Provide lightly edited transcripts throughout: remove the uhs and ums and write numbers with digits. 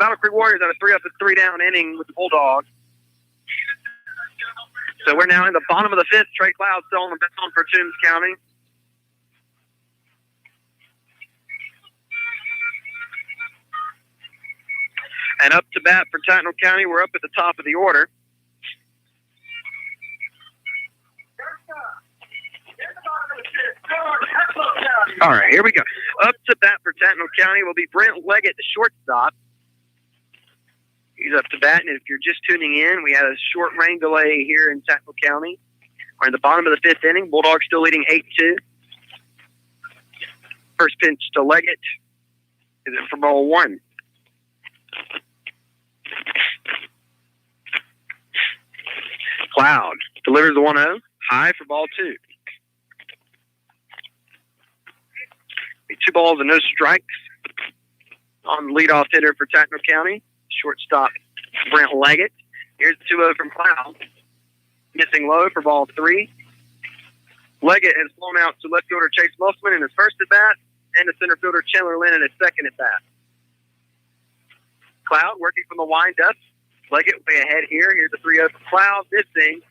Battle Creek Warriors had a 3-up and 3-down inning with the Bulldogs. So we're now in the bottom of the fifth. Trey Cloud still on the mound for Toombs County. And up to bat for Tattnall County. We're up at the top of the order. All right, here we go. Up to bat for Tattnall County will be Brent Leggett, the shortstop. He's up to bat, and if you're just tuning in, we had a short rain delay here in Tattnall County. We're in the bottom of the fifth inning. Bulldogs still leading 8-2. First pitch to Leggett is it for ball 1. Cloud delivers the 1-0, high for ball 2. 2 balls and no strikes on the leadoff hitter for Tattnall County. Shortstop Brent Leggett. Here's the 2-0 from Cloud. Missing low for ball 3. Leggett has flown out to left fielder Chase Muffman in his first at-bat and to center fielder Chandler Lynn in his second at-bat. Cloud working from the wind-up. Leggett way ahead here. Here's the 3-0 from Cloud. Missing.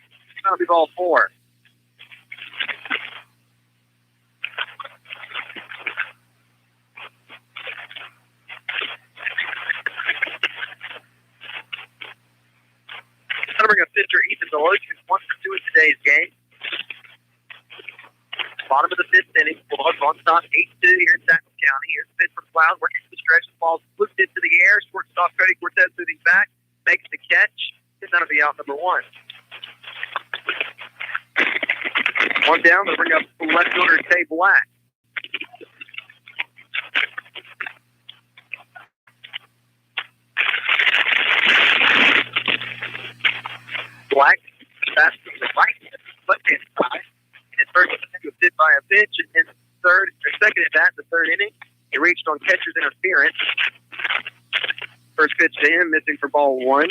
That'll be ball 4. Going to bring up pitcher Ethan Deloach, who's 1 for 2 in today's game. Bottom of the fifth inning. Bulldogs on top, 8-2 here in Tattnall County. Here's the pitch from Cloud, working to the stretch. The ball's flipped into the air. Shortstop Cody Cortez moving back, makes the catch. It's going to be out number 1. 1 down. They'll bring up left fielder Tay Black. Black, that's the right left-hand side. And his first attempt was hit by a pitch. And his second at bat, the third inning, he reached on catcher's interference. First pitch to him, missing for ball 1.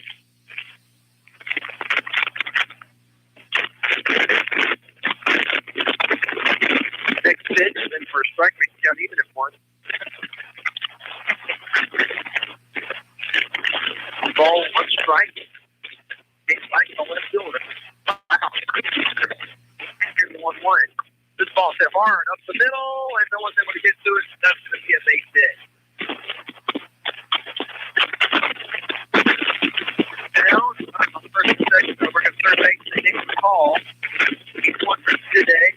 Next pitch, and then for a strike, we can count even at 1. Ball 1 strike. It's like the left fielder. Here's the 1-1. This ball hit hard up the middle, and no one's able to get to it. That's going to be a base hit. Down on the first and second, we're going to third base. They take the call. He's 1 for 2 today.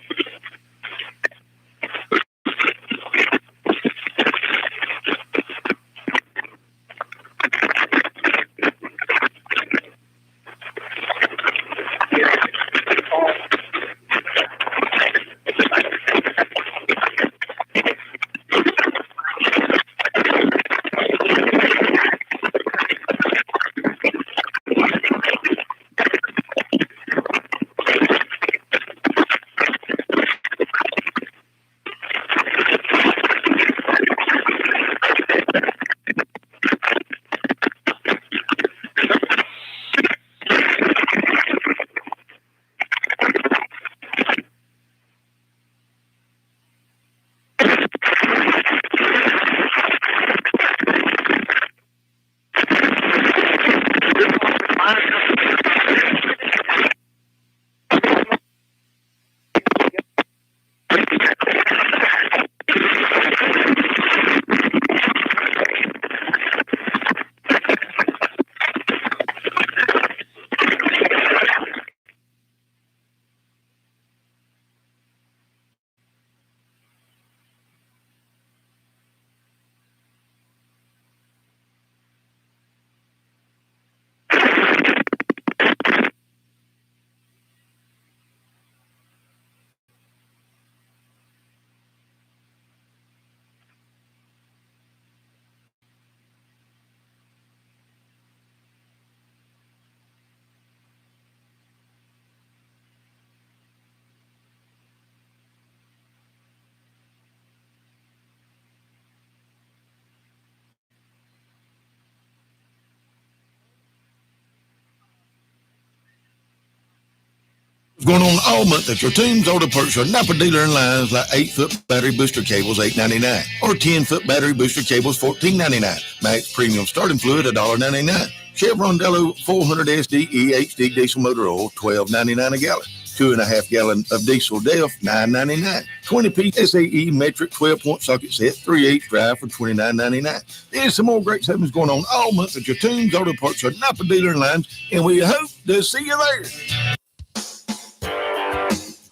Going on all month at your Toombs Auto Parts or Napa dealer in lines like 8-foot battery booster cables $8.99 or 10-foot battery booster cables $14.99. Max Premium starting fluid $1.99. Chevron Delo 400 SDE HD diesel motor oil $12.99 a gallon. 2.5 gallon of diesel DEF $9.99. 20-piece SAE metric 12-point socket set 3/8 drive for $29.99. There's some more great savings going on all month at your Toombs Auto Parts or Napa dealer in lines, and we hope to see you there.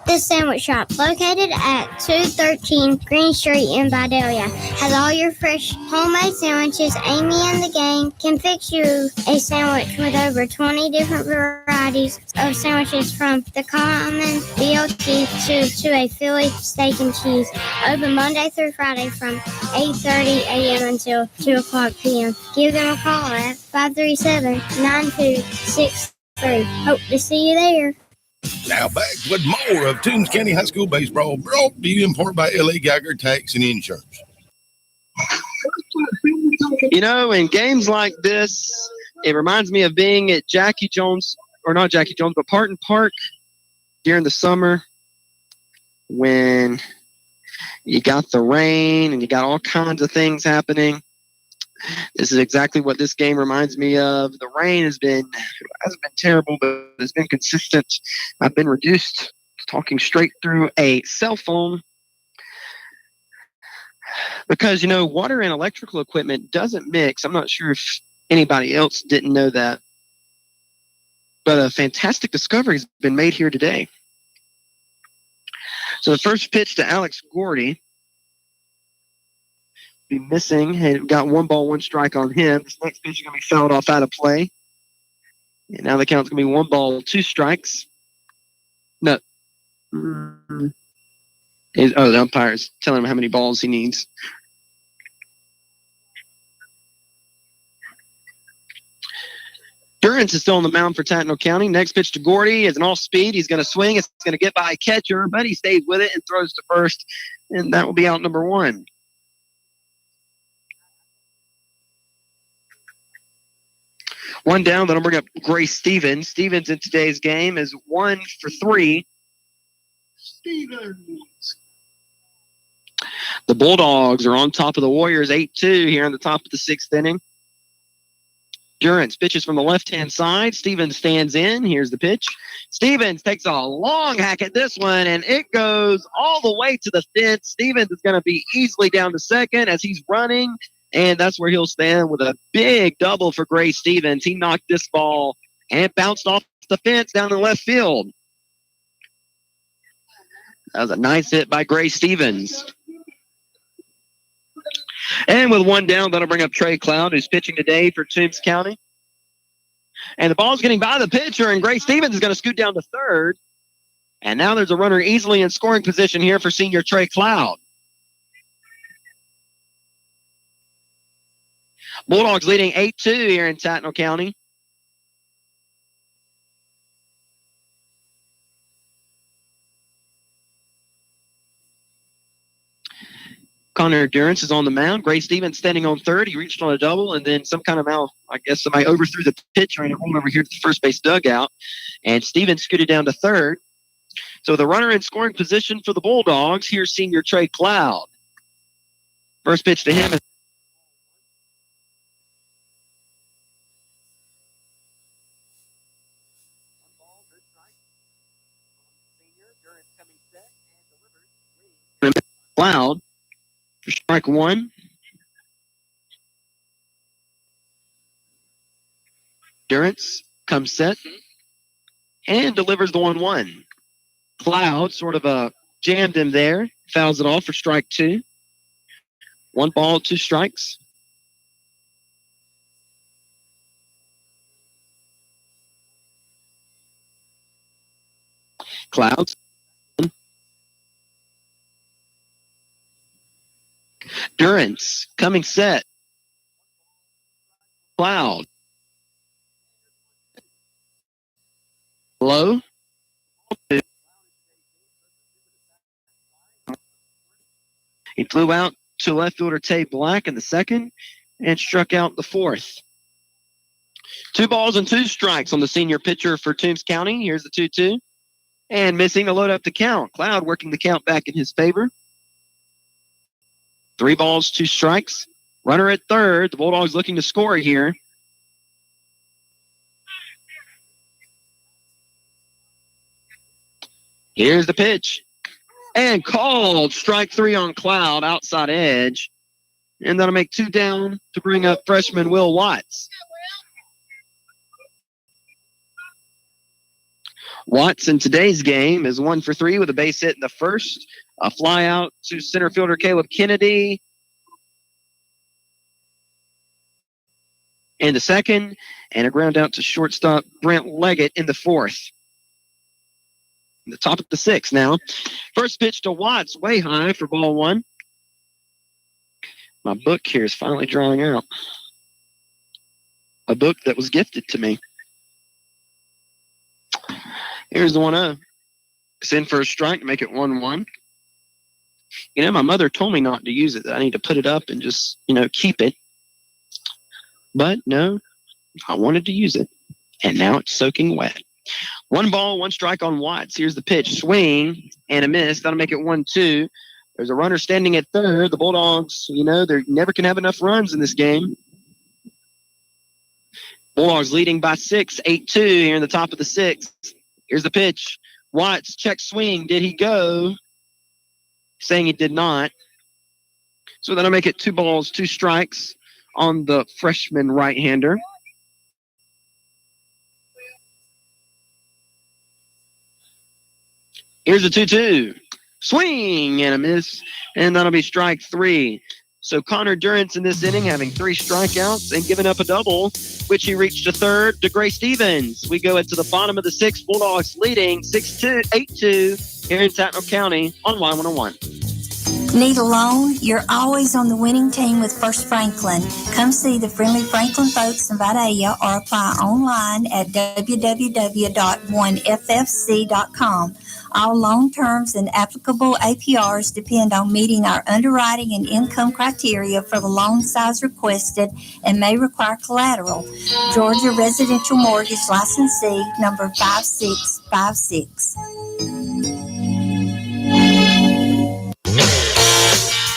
This sandwich shop, located at 213 Green Street in Vidalia, has all your fresh homemade sandwiches. Amy and the gang can fix you a sandwich with over 20 different varieties of sandwiches, from the common BLT to a Philly steak and cheese. Open Monday through Friday from 8:30 a.m. until 2 o'clock p.m. Give them a call at 537-9263. Hope to see you there. Now back with more of Toombs County High School baseball, brought to you in part by L.A. Geiger Tax and Insurance. You know, in games like this, it reminds me of being at Jackie Jones, or not Jackie Jones, but Parton Park during the summer when you got the rain and you got all kinds of things happening. This is exactly what this game reminds me of. The rain hasn't been terrible, but it's been consistent. I've been reduced to talking straight through a cell phone because, you know, water and electrical equipment doesn't mix. I'm not sure if anybody else didn't know that, but a fantastic discovery has been made here today. So the first pitch to Alex Gordy. Be missing. Hey, got 1 ball, 1 strike on him. This next pitch is going to be fouled off out of play. And now the count's going to be 1 ball, 2 strikes. No. The umpire's telling him how many balls he needs. Durance is still on the mound for Tattnall County. Next pitch to Gordy is an off-speed. He's going to swing. It's going to get by a catcher, but he stays with it and throws to first. And that will be out number 1. One down, that'll bring up Grace Stevens. Stevens in today's game is 1 for 3. Stevens. The Bulldogs are on top of the Warriors 8-2 here in the top of the 6th inning. Durance pitches from the left-hand side. Stevens stands in. Here's the pitch. Stevens takes a long hack at this one, and it goes all the way to the fence. Stevens is going to be easily down to second as he's running. And that's where he'll stand with a big double for Gray Stevens. He knocked this ball and it bounced off the fence down in left field. That was a nice hit by Gray Stevens. And with 1 down, that'll bring up Trey Cloud, who's pitching today for Toombs County. And the ball's getting by the pitcher, and Gray Stevens is going to scoot down to third. And now there's a runner easily in scoring position here for senior Trey Cloud. Bulldogs leading 8-2 here in Tattnall County. Connor Durance is on the mound. Gray Stevens standing on third. He reached on a double, and then somebody overthrew the pitcher and it rolled over here to the first base dugout. And Stevens scooted down to third. So the runner in scoring position for the Bulldogs, here's senior Trey Cloud. First pitch to him is Cloud for strike 1. Durance comes set and delivers the 1-1. Cloud sort of jammed him there, fouls it off for strike 2. 1 ball, 2 strikes. Clouds. Durance coming set. Cloud. Low. He flew out to left fielder Tay Black in the second and struck out the fourth. 2 balls and 2 strikes on the senior pitcher for Toombs County. Here's the 2-2. And missing to load up the count. Cloud working the count back in his favor. 3 balls, 2 strikes. Runner at third. The Bulldogs looking to score here. Here's the pitch. And called. Strike 3 on Cloud, outside edge. And that'll make 2 down to bring up freshman Will Watts. Watts in today's game is 1 for 3 with a base hit in the first. A fly out to center fielder Caleb Kennedy in the second. And a ground out to shortstop Brent Leggett in the fourth. The top of the 6th now. First pitch to Watts, way high for ball 1. My book here is finally drawing out. A book that was gifted to me. Here's the 1-0. It's in for a strike to make it 1-1. You know, my mother told me not to use it, that I need to put it up and just, keep it. But no, I wanted to use it. And now it's soaking wet. 1 ball, 1 strike on Watts. Here's the pitch. Swing and a miss. That'll make it 1-2. There's a runner standing at third. The Bulldogs, they never can have enough runs in this game. Bulldogs leading by 6, 8-2 here in the top of the 6th. Here's the pitch. Watts, check swing. Did he go? Saying he did not. So that'll make it 2 balls, 2 strikes on the freshman right-hander. Here's a 2-2. Swing and a miss, and that'll be strike 3. So Connor Durrance in this inning having 3 strikeouts and giving up a double, which he reached to third to Gray Stevens. We go into the bottom of the 6th. Bulldogs leading 6-2, 8-2 here in Tattnall County on Y101. Need a loan? You're always on the winning team with First Franklin. Come see the friendly Franklin folks in Vidalia or apply online at www.onefc.com. All loan terms and applicable APRs depend on meeting our underwriting and income criteria for the loan size requested and may require collateral. Georgia Residential Mortgage Licensee number 5656.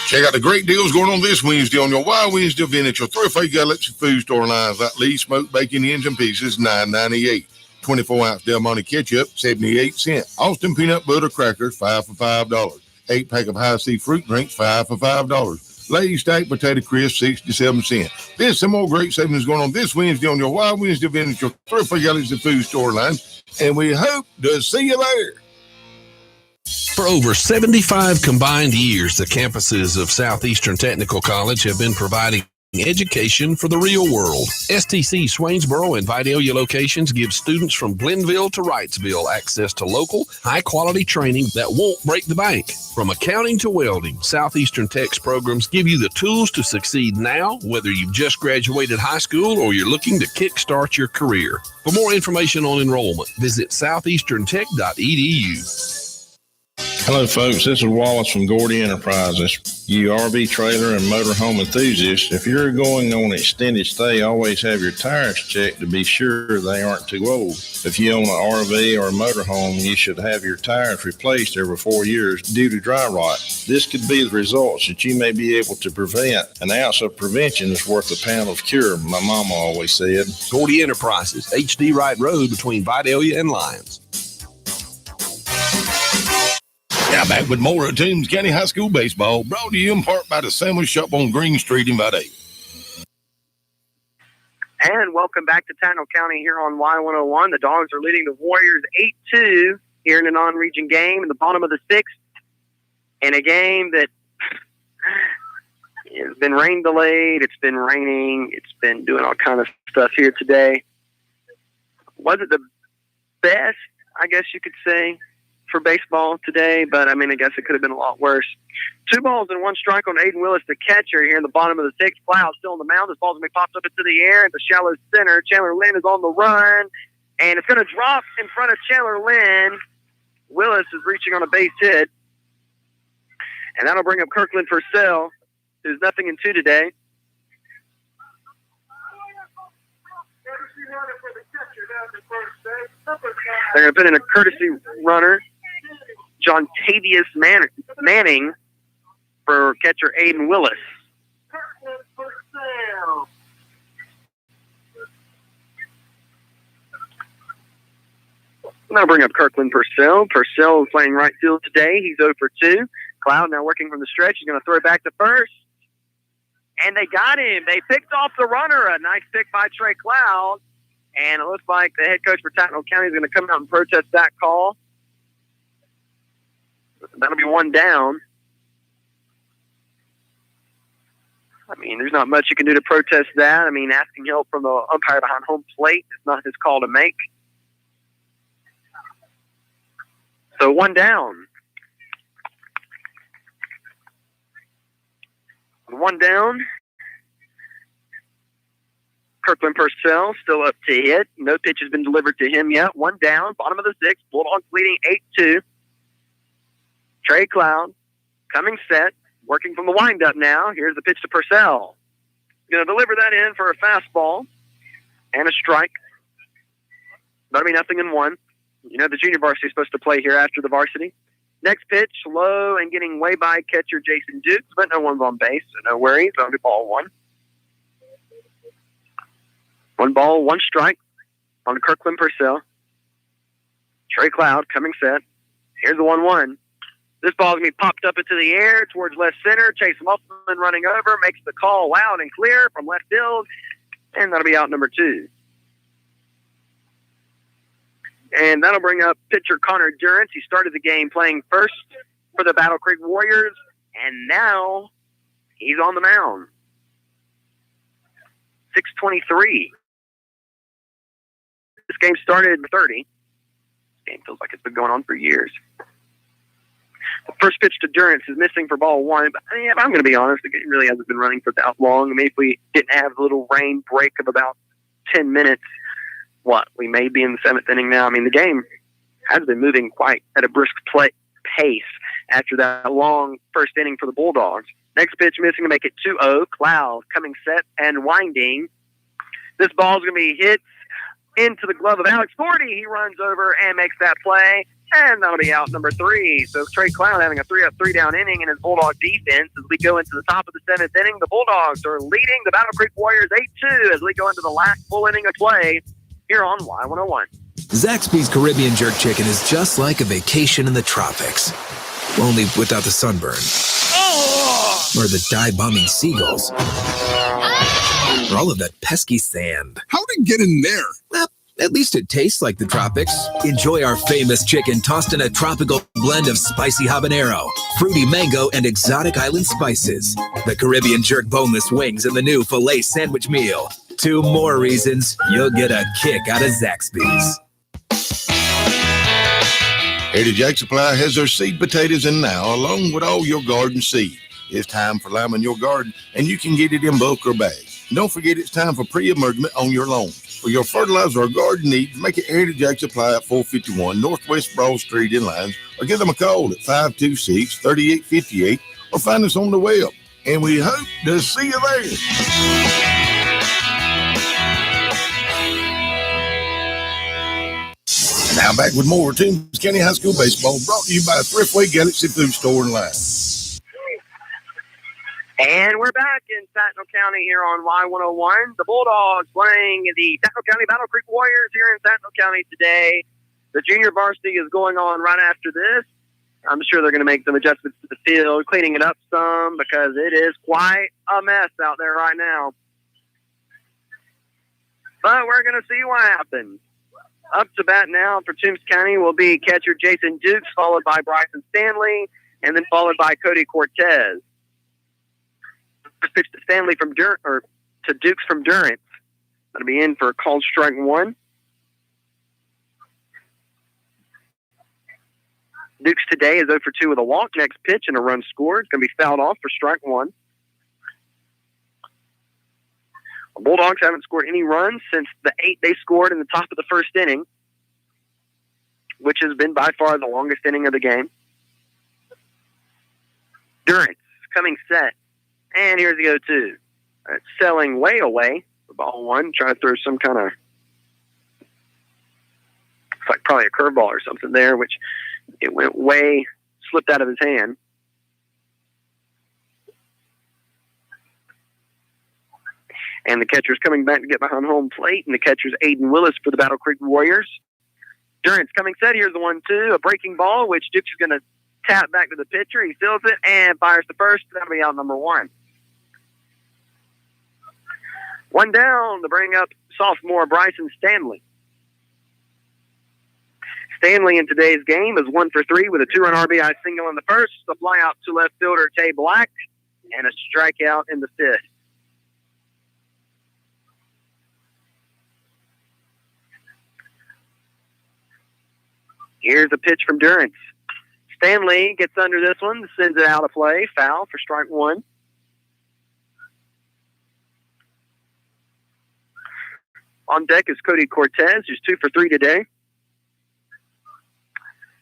Check out the great deals going on this Wednesday on your Wild Wednesday event at your Thoroughfare Galaxy food store lines like Lee's Smoked Bacon Ends and Pieces, $9.98. 24-ounce Del Monte Ketchup, 78 cents. Austin Peanut Butter Crackers, 5 for $5. 8-pack of High C Fruit Drinks, 5 for $5. Lay's Stacked Potato Crisp, 67 cents. There's some more great savings going on this Wednesday on your Wild Wednesday event at your Thoroughfare Galaxy food store line, and we hope to see you there. For over 75 combined years, the campuses of Southeastern Technical College have been providing education for the real world. STC Swainsboro and Vidalia locations give students from Glenville to Wrightsville access to local, high-quality training that won't break the bank. From accounting to welding, Southeastern Tech's programs give you the tools to succeed now, whether you've just graduated high school or you're looking to kickstart your career. For more information on enrollment, visit southeasterntech.edu. Hello, folks. This is Wallace from Gordy Enterprises. You RV trailer and motorhome enthusiasts, if you're going on an extended stay, always have your tires checked to be sure they aren't too old. If you own an RV or a motorhome, you should have your tires replaced every 4 years due to dry rot. This could be the results that you may be able to prevent. An ounce of prevention is worth a pound of cure, my mama always said. Gordy Enterprises, HD Wright Road between Vidalia and Lyons. Now back with more of Toombs County High School baseball, brought to you in part by the Sandwich Shop on Green Street in Vidalia. And welcome back to Tattnall County here on Y101. The Dogs are leading the Warriors 8-2 here in a non-region game in the bottom of the 6th. In a game that has been rain delayed. It's been raining. It's been doing all kind of stuff here today. Wasn't the best, I guess you could say, for baseball today, but I guess it could have been a lot worse. 2 balls and 1 strike on Aiden Willis, the catcher, here in the bottom of the 6th. Cloud still on the mound. This ball's going to be popped up into the air at the shallow center. Chandler Lynn is on the run, and it's going to drop in front of Chandler Lynn. Willis is reaching on a base hit, and that'll bring up Kirkland Purcell, who's 0-2 today. They're going to put in a courtesy runner, John Tavius Manning, for catcher Aiden Willis. Now bring up Kirkland Purcell. Purcell is playing right field today. He's 0 for 2. Cloud now working from the stretch. He's going to throw it back to first. And they got him. They picked off the runner. A nice pick by Trey Cloud. And it looks like the head coach for Tattnall County is going to come out and protest that call. That'll be one down. I mean, there's not much you can do to protest that. I mean, asking help from the umpire behind home plate is not his call to make. So one down. One down. Kirkland Purcell still up to hit. No pitch has been delivered to him yet. One down. Bottom of the sixth. Bulldogs leading 8-2. Trey Cloud coming set. Working from the windup now. Here's the pitch to Purcell. Going to deliver that in for a fastball and a strike. That'll be 0-1. You know the junior varsity is supposed to play here after the varsity. Next pitch, low and getting way by catcher Jason Dukes, but no one's on base, so no worries. That'll be ball one. 1 ball, 1 strike on Kirkland Purcell. Trey Cloud coming set. Here's the 1-1. This ball's going to be popped up into the air towards left center. Chase Muffman running over, makes the call loud and clear from left field, and that'll be out number 2. And that'll bring up pitcher Connor Durrance. He started the game playing first for the Battle Creek Warriors, and now he's on the mound. 6:23. This game started at 30. This game feels like it's been going on for years. The first pitch to Durrance is missing for ball 1, but I'm going to be honest, the game really hasn't been running for that long. I mean, if we didn't have a little rain break of about 10 minutes, we may be in the 7th inning now. I mean, the game has been moving quite at a brisk pace after that long first inning for the Bulldogs. Next pitch missing to make it 2-0. Cloud coming set and winding. This ball is going to be hit into the glove of Alex Forty. He runs over and makes that play, and that'll be out number 3. So Trey Cloud having a 3-up, 3-down inning in his Bulldog defense. As we go into the top of the 7th inning, the Bulldogs are leading the Battle Creek Warriors 8-2 as we go into the last full inning of play here on Y101. Zaxby's Caribbean Jerk Chicken is just like a vacation in the tropics, only without the sunburn, or the dive-bombing seagulls, or all of that pesky sand. How'd it get in there? Well, at least it tastes like the tropics. Enjoy our famous chicken tossed in a tropical blend of spicy habanero, fruity mango, and exotic island spices. The Caribbean Jerk boneless wings and the new filet sandwich meal. 2 more reasons you'll get a kick out of Zaxby's. Heritage Ag Supply has their seed potatoes in now, along with all your garden seed. It's time for lime in your garden, and you can get it in bulk or bag. Don't forget it's time for pre-emergement on your lawn. For your fertilizer or garden needs, make it Heritage Ag Supply at 451 Northwest Broad Street in Lyons, or give them a call at 526-3858, or find us on the web. And we hope to see you there. Now back with more Toombs County High School baseball, brought to you by Thriftway Galaxy Food Store and Line. And we're back in Tattnall County here on Y101. The Bulldogs playing the Tattnall County Battle Creek Warriors here in Tattnall County today. The junior varsity is going on right after this. I'm sure they're going to make some adjustments to the field, cleaning it up some because it is quite a mess out there right now. But we're going to see what happens. Up to bat now for Toombs County will be catcher Jason Dukes, followed by Bryson Stanley, and then followed by Cody Cortez. First pitch to Stanley to Dukes from Durrance. That'll be in for a called strike 1. Dukes today is 0 for 2 with a walk. Next pitch and a run scored. It's going to be fouled off for strike 1. The Bulldogs haven't scored any runs since the 8 they scored in the top of the first inning, which has been by far the longest inning of the game. Durrance coming set. And here's the 0-2. It's selling way away for ball 1. Trying to throw some kind of It's like probably a curveball or something there, which it went way, slipped out of his hand. And the catcher's coming back to get behind home plate, and the catcher's Aiden Willis for the Battle Creek Warriors. Durant's coming set. Here's the 1-2, a breaking ball, which Duke's is going to tap back to the pitcher. He fills it and fires the first. That'll be out number 1. 1 down to bring up sophomore Bryson Stanley. Stanley in today's game is 1 for 3 with a 2-run RBI single in the first, a fly out to left fielder Tay Black, and a strikeout in the 5th. Here's a pitch from Durance. Stanley gets under this one, sends it out of play, foul for strike 1. On deck is Cody Cortez, who's 2 for 3 today.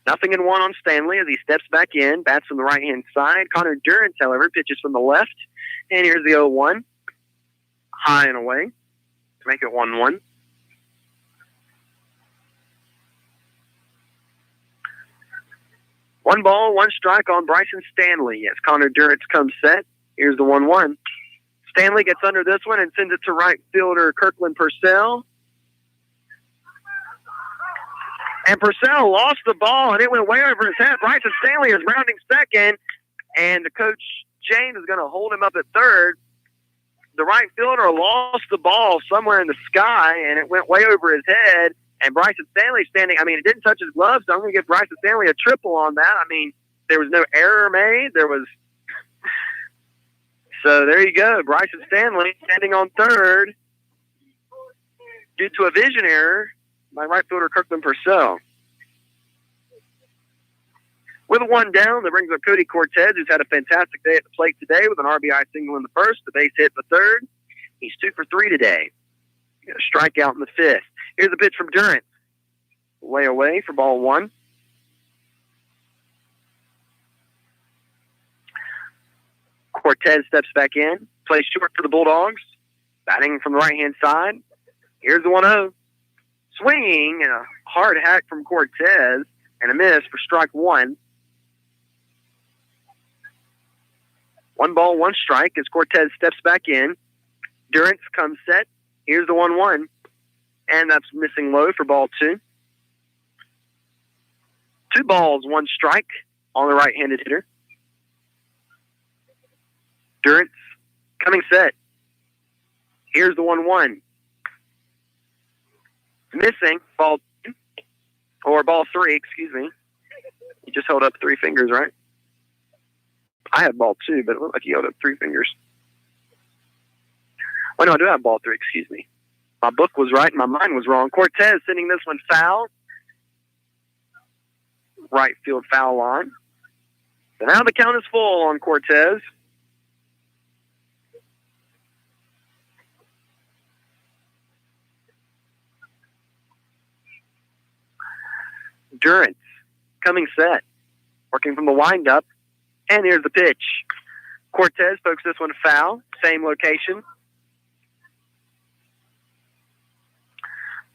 0-1 on Stanley as he steps back in, bats from the right-hand side. Connor Durance, however, pitches from the left. And here's the 0-1. High and away to make it 1-1. 1 ball, 1 strike on Bryson Stanley as Connor Durance comes set. Here's the 1-1. Stanley gets under this one and sends it to right fielder Kirkland Purcell. And Purcell lost the ball, and it went way over his head. Bryson Stanley is rounding second, and the coach, James, is going to hold him up at third. The right fielder lost the ball somewhere in the sky, and it went way over his head. And Bryson Stanley standing, it didn't touch his glove, so I'm going to give Bryson Stanley a triple on that. There was no error made. So there you go. Bryson Stanley standing on third due to a vision error by right fielder Kirkland Purcell. With a 1 down, that brings up Cody Cortez, who's had a fantastic day at the plate today with an RBI single in the first, the base hit in the third. He's 2 for 3 today. Got a strikeout in the 5th. Here's a pitch from Durant. Way away for ball 1. Cortez steps back in, plays short for the Bulldogs, batting from the right-hand side. Here's the 1-0. Swinging and a hard hack from Cortez and a miss for strike 1. 1 ball, 1 strike as Cortez steps back in. Durance comes set. Here's the 1-1. And that's missing low for ball 2. 2 balls, 1 strike on the right-handed hitter. Durance coming set. Here's the 1-1. Missing ball 2, or ball 3, excuse me. You just held up 3 fingers, right? I had ball 2, but it looked like you held up 3 fingers. Oh, no, I do have ball 3, excuse me. My book was right and my mind was wrong. Cortez sending this one foul. Right field foul line. So now the count is full on Cortez. Durance coming set. Working from the windup. And here's the pitch. Cortez pokes this one foul. Same location.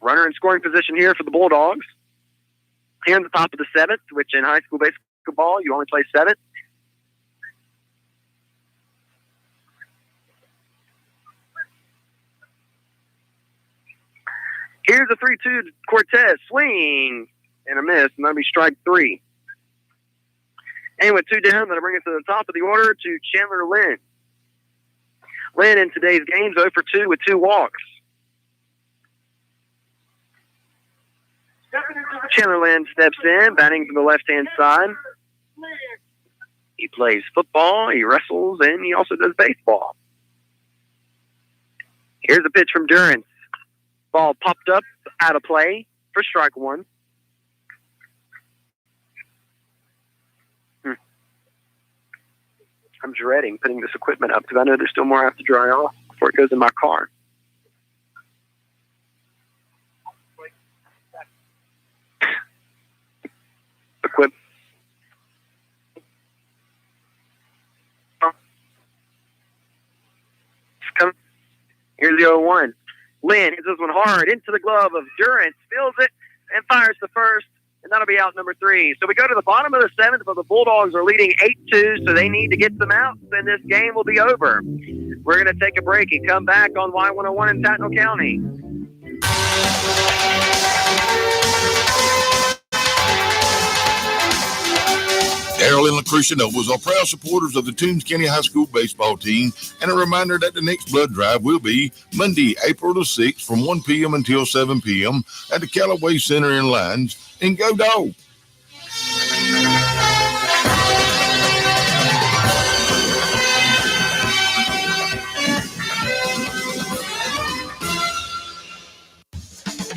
Runner in scoring position here for the Bulldogs. Here in the top of the 7th, which in high school basketball, you only play 7th. Here's a 3-2 Cortez. Swing and a miss, and that'll be strike 3. And with 2 down, that'll bring us to the top of the order to Chandler Lynn. Lynn in today's game is 0 for 2 with 2 walks. Chandler Lynn steps in, batting from the left-hand side. He plays football, he wrestles, and he also does baseball. Here's a pitch from Durance. Ball popped up out of play for strike 1. I'm dreading putting this equipment up because I know there's still more I have to dry off before it goes in my car. Equipment. Here's the 0-1. Lynn hits this one hard into the glove of Durance, feels it, and fires the first, and that'll be out number 3. So we go to the bottom of the 7th, but the Bulldogs are leading 8-2, so they need to get some outs, and this game will be over. We're going to take a break and come back on Y101 in Tattnall County. Darrell and Lucretia Nobles are proud supporters of the Toombs County High School baseball team, and a reminder that the next blood drive will be Monday, April the 6th from 1 p.m. until 7 p.m. at the Callaway Center in Lyons. And go Dog!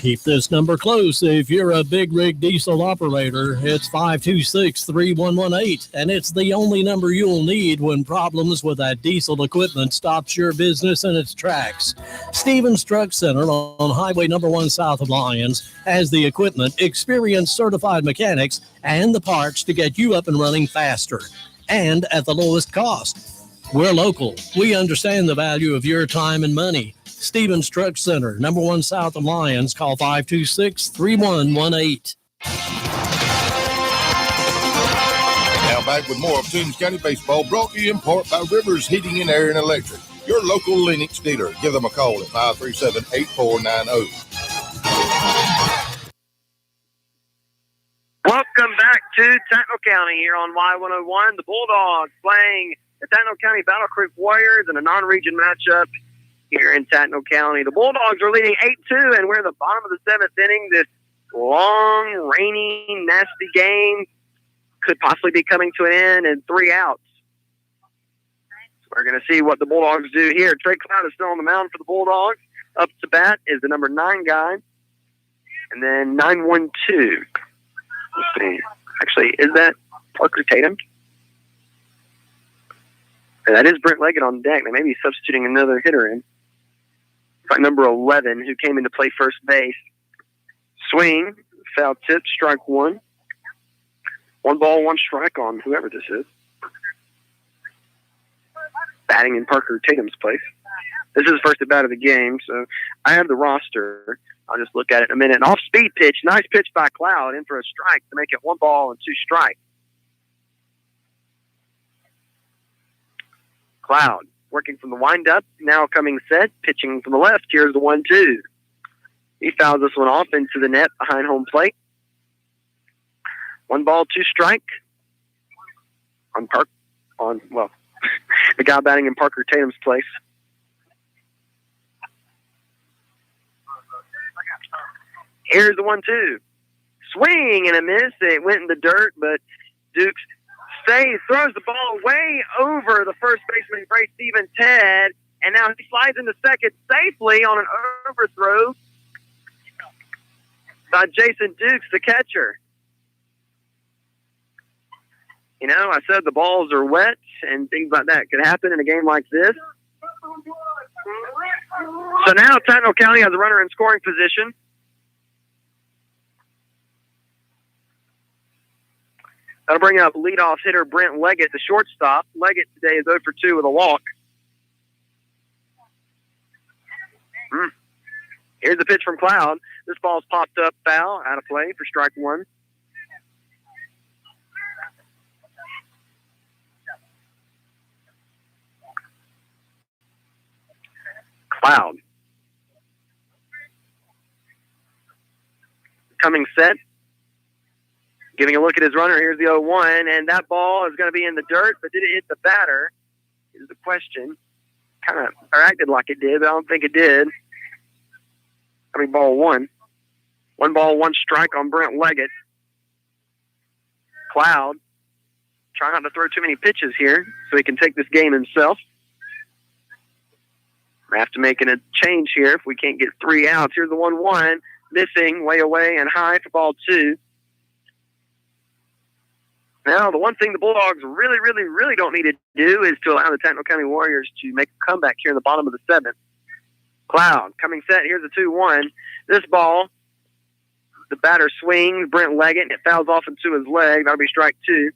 Keep this number close. If you're a big rig diesel operator, it's 526-3118, and it's the only number you'll need when problems with that diesel equipment stops your business in its tracks. Stevens Truck Center on Highway number 1 south of Lyons has the equipment, experienced certified mechanics, and the parts to get you up and running faster and at the lowest cost. We're local. We understand the value of your time and money. Stevens Truck Center, number 1 south of Lyons. Call 526-3118. Now back with more of Toombs County Baseball, brought to you in part by Rivers Heating and Air and Electric, your local Lennox dealer. Give them a call at 537-8490. Welcome back to Tattnall County here on Y101. The Bulldogs playing the Tattnall County Battle Creek Warriors in a non-region matchup here in Tattnall County. The Bulldogs are leading 8-2, and we're at the bottom of the 7th inning. This long, rainy, nasty game could possibly be coming to an end in 3 outs. So we're going to see what the Bulldogs do here. Trey Cloud is still on the mound for the Bulldogs. Up to bat is the number 9 guy, and then 9-1-2. Let's see. Actually, is that Parker Tatum? And that is Brent Leggett on deck. They may be substituting another hitter in. By number 11, who came in to play first base. Swing, foul tip, strike 1. 1 ball, 1 strike on whoever this is. Batting in Parker Tatum's place. This is the first at bat of the game, so I have the roster. I'll just look at it in a minute. An off-speed pitch, nice pitch by Cloud, in for a strike to make it 1 ball and 2 strikes. Cloud working from the windup, now coming set, pitching from the left. Here's the 1-2. He fouls this one off into the net behind home plate. 1 ball, 2 strike. The guy batting in Parker Tatum's place. Here's the 1-2. Swing and a miss. It went in the dirt, but Dukes throws the ball way over the first baseman, Bray Stephen Ted, and now he slides into second safely on an overthrow by Jason Dukes, the catcher. You know, I said the balls are wet and things like that could happen in a game like this. So now Tattnall County has a runner in scoring position. That'll bring up leadoff hitter Brent Leggett, the shortstop. Leggett today is 0 for 2 with a walk. Here's the pitch from Cloud. This ball's popped up foul, out of play for strike 1. Cloud. Coming set. Giving a look at his runner. Here's the 0-1, and that ball is going to be in the dirt, but did it hit the batter? Is the question. Kind of acted like it did, but I don't think it did. I mean, ball 1. 1 ball, 1 strike on Brent Leggett. Cloud. Try not to throw too many pitches here so he can take this game himself. We have to make a change here if we can't get 3 outs. Here's the 1-1. Missing, way away and high for ball 2. Now, the one thing the Bulldogs really, really, really don't need to do is to allow the Tattnall County Warriors to make a comeback here in the bottom of the 7th. Cloud coming set. Here's the 2-1. This ball, the batter swings. Brent Leggett, and it fouls off into his leg. That'll be strike 2.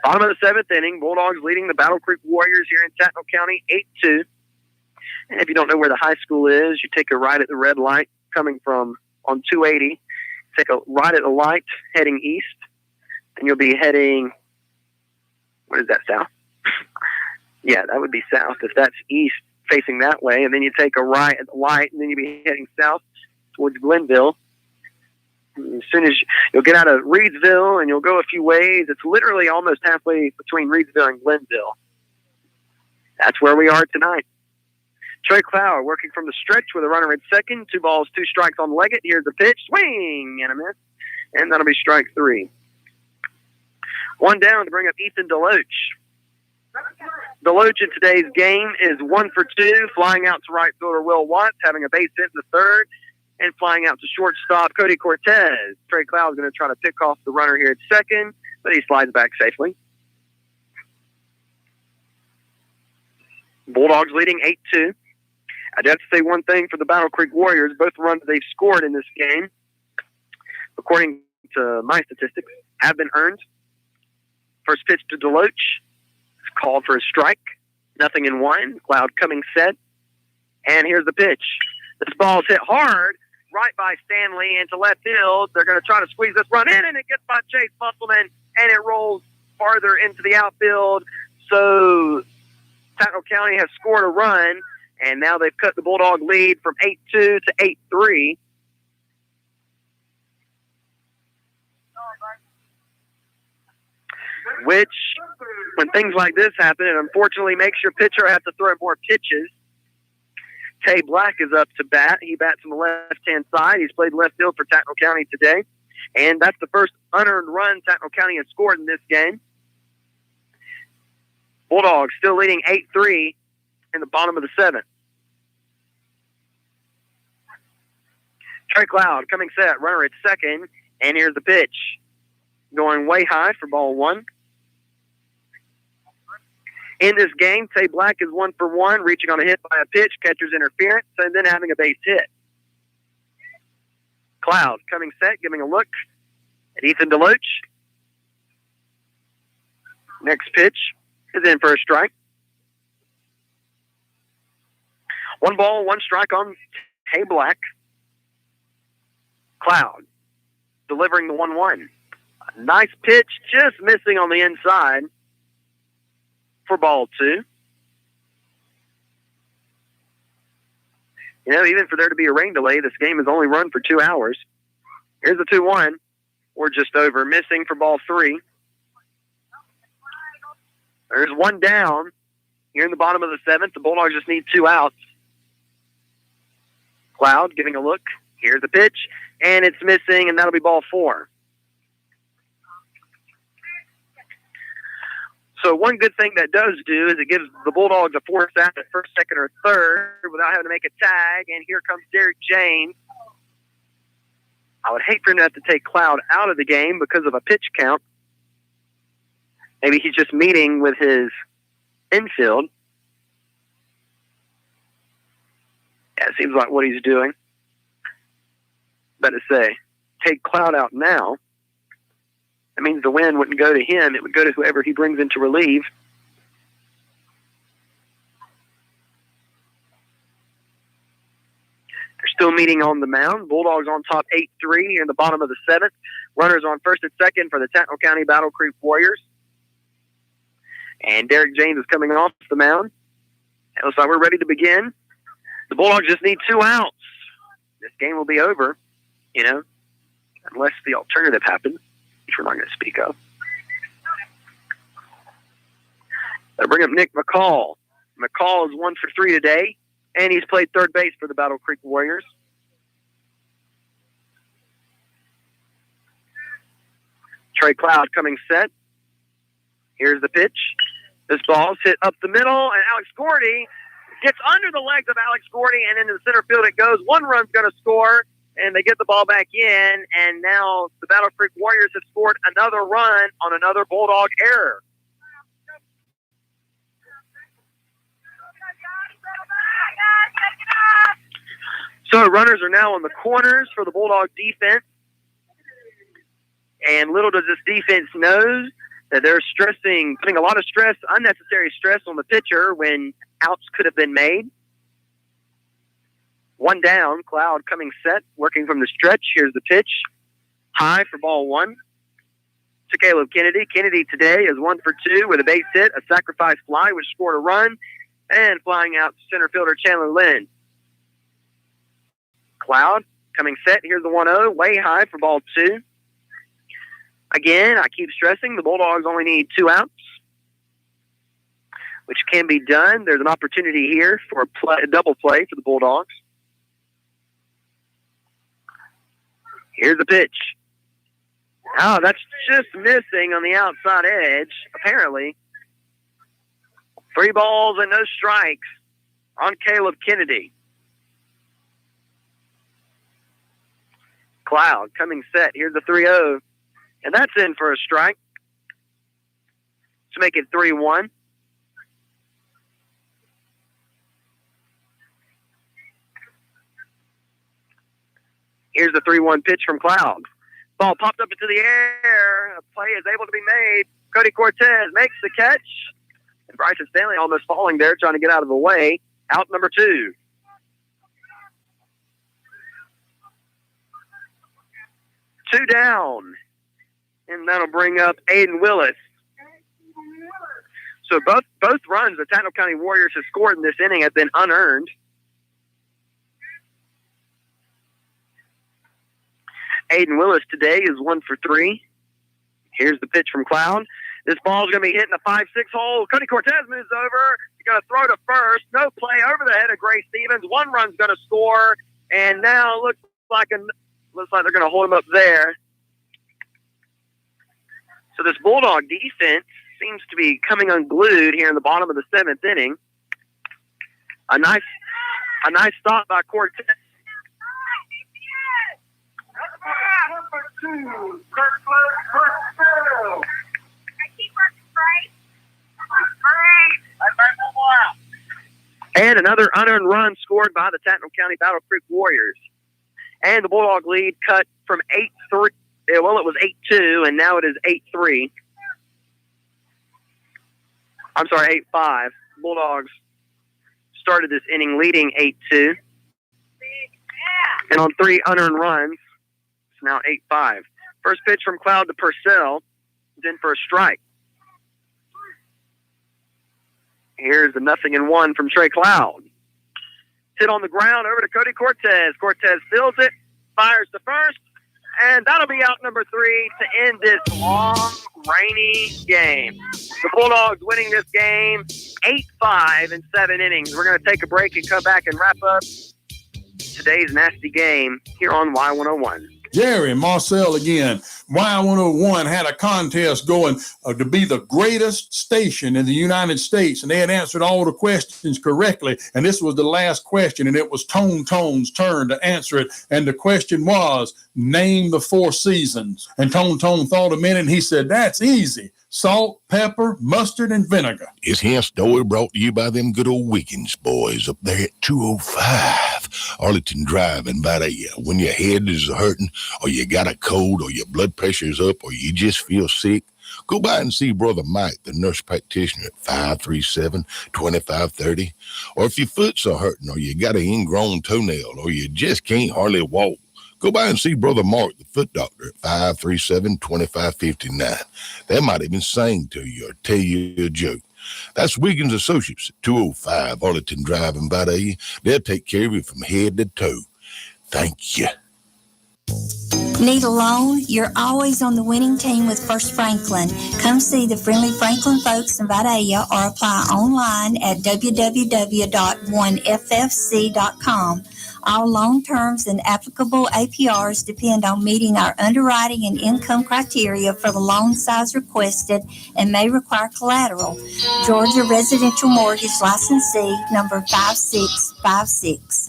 Bottom of the 7th inning. Bulldogs leading the Battle Creek Warriors here in Tattnall County 8-2. And if you don't know where the high school is, you take a right at the red light coming from on 280. Take a right at the light heading east, and you'll be heading, what is that, south? Yeah, that would be south if that's east facing that way. And then you take a right at the light, and then you'll be heading south towards Glenville. As soon as you'll get out of Reedsville and you'll go a few ways, it's literally almost halfway between Reedsville and Glenville. That's where we are tonight. Trey Cloud working from the stretch with a runner at second. 2 balls, 2 strikes on Leggett. Here's the pitch. Swing and a miss. And that'll be strike 3. 1 down to bring up Ethan Deloach. Deloach in today's game is 1 for 2, flying out to right fielder Will Watts, having a base hit in the third, and flying out to shortstop Cody Cortez. Trey Cloud's going to try to pick off the runner here at second, but he slides back safely. Bulldogs leading 8-2. I'd have to say one thing for the Battle Creek Warriors. Both runs they've scored in this game, according to my statistics, have been earned. First pitch to Deloach. It's called for a strike. 0-1. Cloud coming set. And here's the pitch. This ball's hit hard right by Stanley into left field. They're going to try to squeeze this run in, and it gets by Chase Musselman, and it rolls farther into the outfield. So Tattnall County has scored a run, and now they've cut the Bulldog lead from 8-2 to 8-3. Which, when things like this happen, it unfortunately makes your pitcher have to throw more pitches. Tay Black is up to bat. He bats on the left-hand side. He's played left field for Tattnall County today. And that's the first unearned run Tattnall County has scored in this game. Bulldogs still leading 8-3 in the bottom of the 7th. Trey Cloud coming set, runner at second, and here's the pitch. Going way high for ball 1. In this game, Tay Black is 1 for 1, reaching on a hit by a pitch, catcher's interference, and then having a base hit. Cloud coming set, giving a look at Ethan Deloach. Next pitch is in for a strike. 1 ball, 1 strike on Tay Black. Cloud delivering the 1-1. A nice pitch, just missing on the inside for ball 2. You know, even for there to be a rain delay, this game is only run for 2 hours. Here's the 2-1. We're just over, missing for ball 3. There's 1 down here in the bottom of the 7th. The Bulldogs just need 2 outs. Cloud giving a look. Here's the pitch, and it's missing, and that'll be ball 4. So one good thing that does do is it gives the Bulldogs a force out at first, second, or third without having to make a tag. And here comes Derek James. I would hate for him to have to take Cloud out of the game because of a pitch count. Maybe he's just meeting with his infield. Yeah, it seems like what he's doing. But to say, take Cloud out now, that means the win wouldn't go to him. It would go to whoever he brings in to relieve. They're still meeting on the mound. Bulldogs on top 8-3 in the bottom of the 7th. Runners on first and second for the Tattnall County Battle Creek Warriors. And Derek James is coming off the mound. It looks like we're ready to begin. The Bulldogs just need 2 outs. This game will be over, you know, unless the alternative happens, which we're not going to speak of. They'll bring up Nick McCall. McCall is 1 for 3 today, and he's played third base for the Battle Creek Warriors. Trey Cloud coming set. Here's the pitch. This ball's hit up the middle, and Alex Gordy gets under the legs of Alex Gordy, and into the center field it goes. 1 run's going to score, and they get the ball back in, and now the Battle Creek Warriors have scored another run on another Bulldog error. So runners are now on the corners for the Bulldog defense, and little does this defense know that they're putting a lot of stress, unnecessary stress on the pitcher when outs could have been made. One down. Cloud coming set, working from the stretch. Here's the pitch. High for ball one to Caleb Kennedy. Kennedy today is 1 for 2 with a base hit, a sacrifice fly, which scored a run, and flying out center fielder Chandler Lynn. Cloud coming set. Here's the 1-0, way high for ball two. Again, I keep stressing the Bulldogs only need 2 outs, which can be done. There's an opportunity here for a double play for the Bulldogs. Here's the pitch. Oh, that's just missing on the outside edge, apparently. 3 balls and no strikes on Caleb Kennedy. Cloud coming set. Here's the 3-0. And that's in for a strike to make it 3-1. Here's the 3-1 pitch from Cloud. Ball popped up into the air. A play is able to be made. Cody Cortez makes the catch. And Bryson Stanley almost falling there, trying to get out of the way. Out number 2. Two down. And that'll bring up Aiden Willis. So both runs the Tattnall County Warriors have scored in this inning have been unearned. Aiden Willis today is 1 for 3. Here's the pitch from Cloud. This ball's going to be hitting the 5-6 hole. Cody Cortez moves over. He's going to throw to first. No play over the head of Gray Stevens. 1 run's going to score. And now looks like they're going to hold him up there. So this Bulldog defense seems to be coming unglued here in the bottom of the 7th inning. A nice stop by Cortez. And another unearned run scored by the Tattnall County Battle Creek Warriors. And the Bulldog lead cut from 8-3. Well, it was 8-2, and now it is 8-3. I'm sorry, 8-5. Bulldogs started this inning leading 8-2. And on 3 unearned runs, it's now 8-5. First pitch from Cloud to Purcell is in for a strike. Here's the 0-1 from Trey Cloud. Hit on the ground over to Cody Cortez. Cortez fields it, fires to first, and that'll be out number 3 to end this long, rainy game. The Bulldogs winning this game 8-5 in 7 innings. We're going to take a break and come back and wrap up today's nasty game here on Y101. Jerry, Marcel again. Y101 had a contest going to be the greatest station in the United States, and they had answered all the questions correctly, and this was the last question, and it was Tone's turn to answer it, and the question was, name the 4 seasons. And Tone thought a minute, and he said, that's easy. Salt, pepper, mustard, and vinegar. This here story brought to you by them good old Wiggins boys up there at 205 Arlington Drive in Vidalia. When your head is hurting, or you got a cold, or your blood pressure's up, or you just feel sick, go by and see Brother Mike, the nurse practitioner at 537-2530. Or if your foot's are hurting, or you got an ingrown toenail, or you just can't hardly walk, go by and see Brother Mark, the foot doctor, at 537-2559. They might even sing to you or tell you a joke. That's Wiggins Associates at 205 Arlington Drive in Vidalia. They'll take care of you from head to toe. Thank you. Need a loan? You're always on the winning team with First Franklin. Come see the friendly Franklin folks in Vidalia or apply online at www.oneffc.com. All loan terms and applicable APRs depend on meeting our underwriting and income criteria for the loan size requested and may require collateral. Georgia Residential Mortgage Licensee number 5656.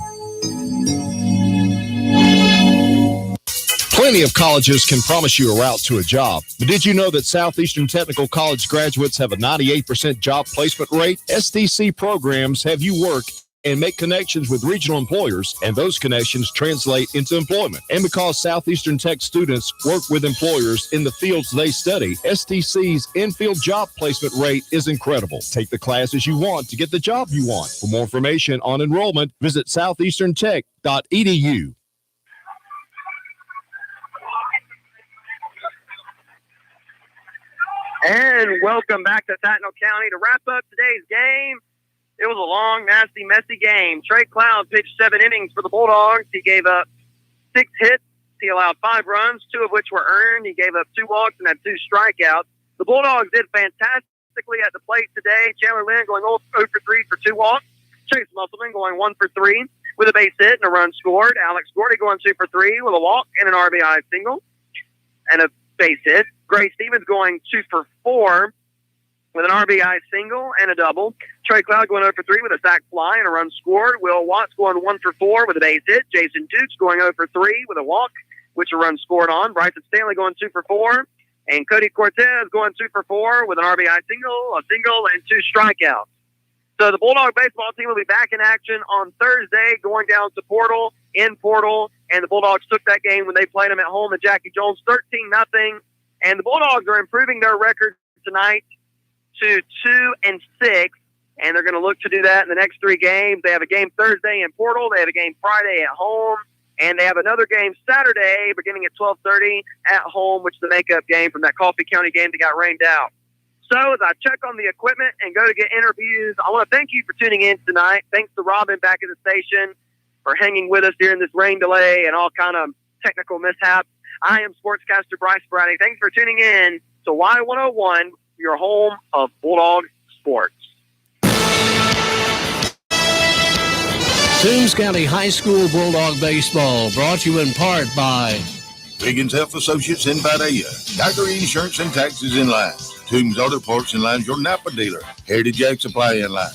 Plenty of colleges can promise you a route to a job, but did you know that Southeastern Technical College graduates have a 98% job placement rate? STC programs have you work and make connections with regional employers, and those connections translate into employment. And because Southeastern Tech students work with employers in the fields they study, STC's in-field job placement rate is incredible. Take the classes you want to get the job you want. For more information on enrollment, visit southeasterntech.edu. And welcome back to Tattnall County. To wrap up today's game, it was a long, nasty, messy game. Trey Cloud pitched 7 innings for the Bulldogs. He gave up 6 hits. He allowed 5 runs, 2 of which were earned. He gave up 2 walks and had 2 strikeouts. The Bulldogs did fantastically at the plate today. Chandler Lynn going 0 for 3 for 2 walks. Chase Musselman going 1 for 3 with a base hit and a run scored. Alex Gordy going 2 for 3 with a walk and an RBI single and a base hit. Gray Stevens going 2 for 4 with an RBI single and a double. Trey Cloud going 0 for 3 with a sac fly and a run scored. Will Watts going 1 for 4 with a base hit. Jason Dukes going 0 for 3 with a walk, which a run scored on. Bryson Stanley going 2 for 4. And Cody Cortez going 2 for 4 with an RBI single, a single, and 2 strikeouts. So the Bulldog baseball team will be back in action on Thursday, going down to Portal, in Portal. And the Bulldogs took that game when they played them at home at Jackie Jones, 13-0. And the Bulldogs are improving their record tonight to 2-6, and they're going to look to do that in the next 3 games. They have a game Thursday in Portal. They have a game Friday at home, and they have another game Saturday beginning at 12:30 at home, which is the makeup game from that Coffee County game that got rained out. So as I check on the equipment and go to get interviews, I want to thank you for tuning in tonight. Thanks to Robin back at the station for hanging with us during this rain delay and all kind of technical mishaps. I am sportscaster Bryce Brady. Thanks for tuning in to Y101, your home of Bulldog sports. Toombs County High School Bulldog Baseball, brought to you in part by Wiggins Health Associates in Vidalia, Geiger Insurance and Taxes in Line, Toombs Auto Parts in Line, your Napa dealer, Heritage Ag Supply in Line.